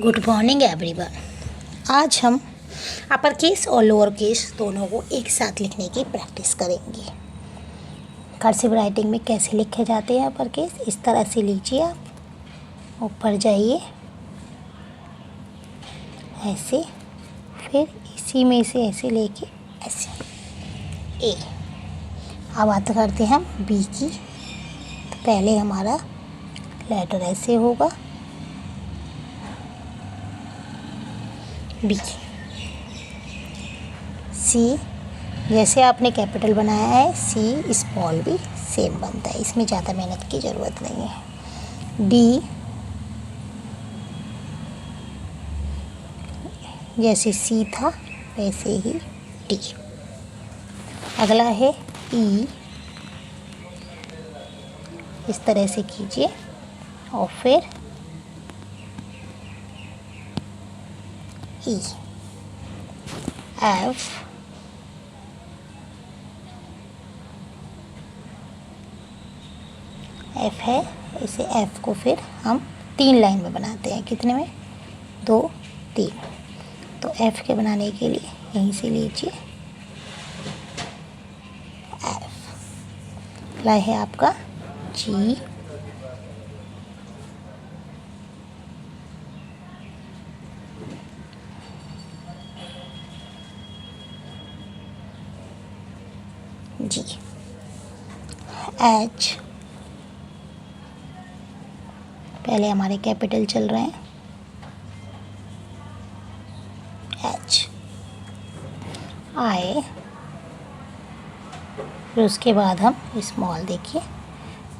Good morning everyone. आज हम upper case और लोअर केस दोनों को एक साथ लिखने की प्रैक्टिस करेंगे। कर्सिव राइटिंग में कैसे लिखे जाते हैं अपर केस, इस तरह से लीजिए। आप ऊपर जाइए ऐसे, फिर इसी में से ऐसे लेके ऐसे ए। अब बात करते हैं हम बी की। तो पहले हमारा लेटर ऐसे होगा बी। सी जैसे आपने कैपिटल बनाया है, सी स्मॉल भी सेम बनता है, इसमें ज़्यादा मेहनत की ज़रूरत नहीं है। डी जैसे सी था वैसे ही डी। अगला है ई, इस तरह से कीजिए और फिर ई। एफ एफ है, इसे एफ को फिर हम 3 लाइन में बनाते हैं। कितने में? 2 3। तो एफ के बनाने के लिए यहीं से लीजिए एफ। अगला है आपका जी, जी। एच, पहले हमारे कैपिटल चल रहे हैं एच। आई, फिर उसके बाद हम स्मॉल। देखिए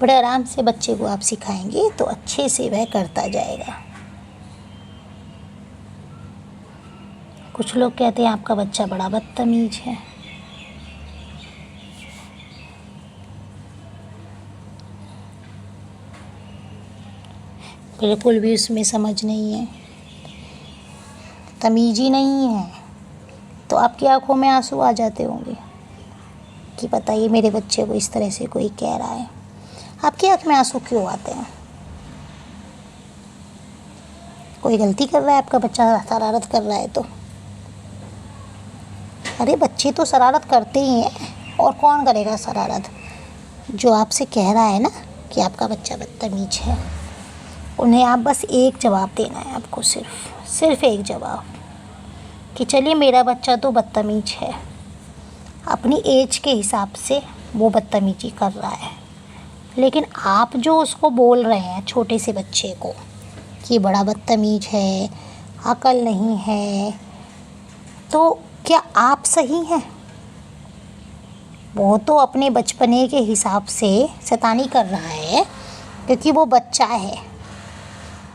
बड़े आराम से बच्चे को आप सिखाएंगे तो अच्छे से वह करता जाएगा। कुछ लोग कहते हैं आपका बच्चा बड़ा बदतमीज है। बिल्कुल भी उसमें समझ नहीं है, तमीज़ ही नहीं है, तो आपकी आंखों में आंसू आ जाते होंगे कि बताइए मेरे बच्चे को इस तरह से कोई कह रहा है। आपकी आंख में आंसू क्यों आते हैं? कोई गलती कर रहा है आपका बच्चा, शरारत कर रहा है तो? अरे बच्चे तो शरारत करते ही हैं, और कौन करेगा शरारत? जो आपसे कह रहा है ना कि आपका बच्चा बदतमीज है, उन्हें आप बस एक जवाब देना है आपको, सिर्फ एक जवाब कि चलिए मेरा बच्चा तो बदतमीज है, अपनी एज के हिसाब से वो बदतमीजी कर रहा है। लेकिन आप जो उसको बोल रहे हैं छोटे से बच्चे को कि बड़ा बदतमीज है, अकल नहीं है, तो क्या आप सही हैं? वो तो अपने बचपने के हिसाब से शैतानी कर रहा है क्योंकि वो बच्चा है,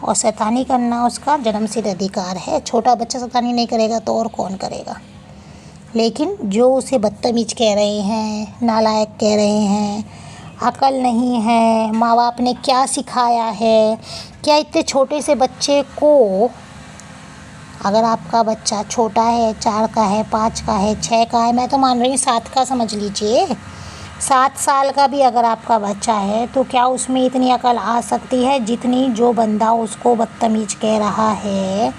और शैतानी करना उसका जन्मसिद्ध अधिकार है। छोटा बच्चा शैतानी नहीं करेगा तो और कौन करेगा? लेकिन जो उसे बदतमीज कह रहे हैं, नालायक कह रहे हैं, अकल नहीं है, माँ बाप ने क्या सिखाया है, क्या इतने छोटे से बच्चे को, अगर आपका बच्चा छोटा है, 4 का है, 5 का है, 6 का है, मैं तो मान रही हूँ 7 का समझ लीजिए, 7 साल का भी अगर आपका बच्चा है, तो क्या उसमें इतनी अकल आ सकती है जितनी जो बंदा उसको बदतमीज कह रहा है,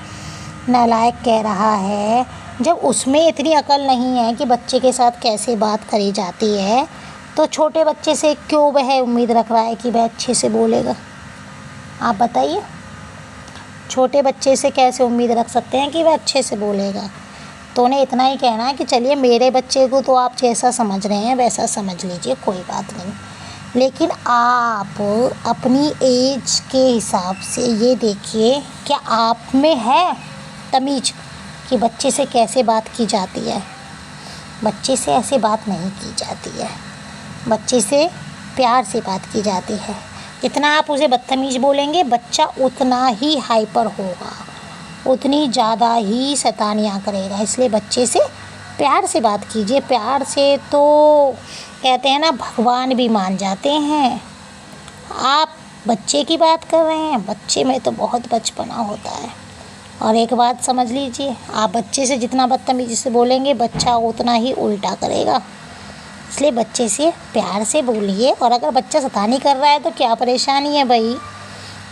नालायक कह रहा है? जब उसमें इतनी अकल नहीं है कि बच्चे के साथ कैसे बात करी जाती है, तो छोटे बच्चे से क्यों वह उम्मीद रख रहा है कि वह अच्छे से बोलेगा? आप बताइए, छोटे बच्चे से कैसे उम्मीद रख सकते हैं कि वह अच्छे से बोलेगा? तो उन्हें इतना ही कहना है कि चलिए मेरे बच्चे को तो आप जैसा समझ रहे हैं वैसा समझ लीजिए, कोई बात नहीं, लेकिन आप अपनी एज के हिसाब से ये देखिए क्या आप में है तमीज़ कि बच्चे से कैसे बात की जाती है। बच्चे से ऐसे बात नहीं की जाती है, बच्चे से प्यार से बात की जाती है। जितना आप उसे बदतमीज़ बोलेंगे बच्चा उतना ही हाइपर होगा, उतनी ज़्यादा ही शैतानियाँ करेगा। इसलिए बच्चे से प्यार से बात कीजिए। प्यार से तो कहते हैं ना भगवान भी मान जाते हैं। आप बच्चे की बात कर रहे हैं, बच्चे में तो बहुत बचपना होता है। और एक बात समझ लीजिए, आप बच्चे से जितना बदतमीज़ी से बोलेंगे बच्चा उतना ही उल्टा करेगा। इसलिए बच्चे से प्यार से बोलिए। और अगर बच्चा शैतानी कर रहा है तो क्या परेशानी है भाई?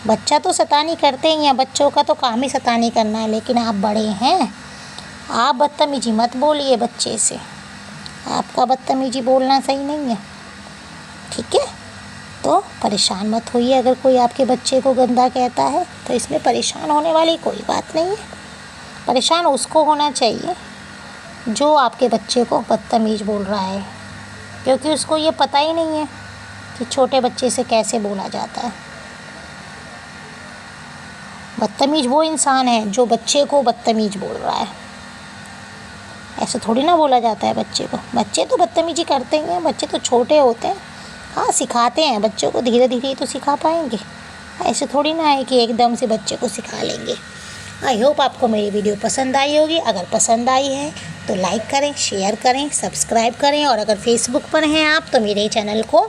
बच्चा तो शैतानी करते ही हैं, बच्चों का तो काम ही शैतानी करना है, लेकिन आप बड़े हैं, आप बदतमीजी मत बोलिए बच्चे से, आपका बदतमीजी बोलना सही नहीं है, ठीक है। तो परेशान मत होइए, अगर कोई आपके बच्चे को गंदा कहता है तो इसमें परेशान होने वाली कोई बात नहीं है। परेशान उसको होना चाहिए जो आपके बच्चे को बदतमीज़ बोल रहा है, क्योंकि उसको ये पता ही नहीं है कि छोटे बच्चे से कैसे बोला जाता है। बदतमीज़ वो इंसान है जो बच्चे को बदतमीज़ बोल रहा है, ऐसे थोड़ी ना बोला जाता है बच्चे को। बच्चे तो बदतमीजी करते ही हैं, बच्चे तो छोटे होते हैं। हाँ, सिखाते हैं बच्चों को, धीरे धीरे ही तो सिखा पाएंगे, ऐसे थोड़ी ना है कि एकदम से बच्चे को सिखा लेंगे। आई होप आपको मेरी वीडियो पसंद आई होगी। अगर पसंद आई है तो लाइक करें, शेयर करें, सब्सक्राइब करें, और अगर फेसबुक पर हैं आप तो मेरे चैनल को,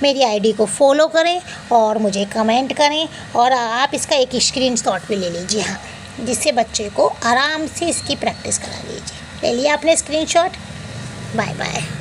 मेरी आईडी को फॉलो करें और मुझे कमेंट करें, और आप इसका एक स्क्रीनशॉट भी ले लीजिए, हाँ, जिससे बच्चे को आराम से इसकी प्रैक्टिस करा लीजिए। ले लिया आपने स्क्रीनशॉट। Bye bye.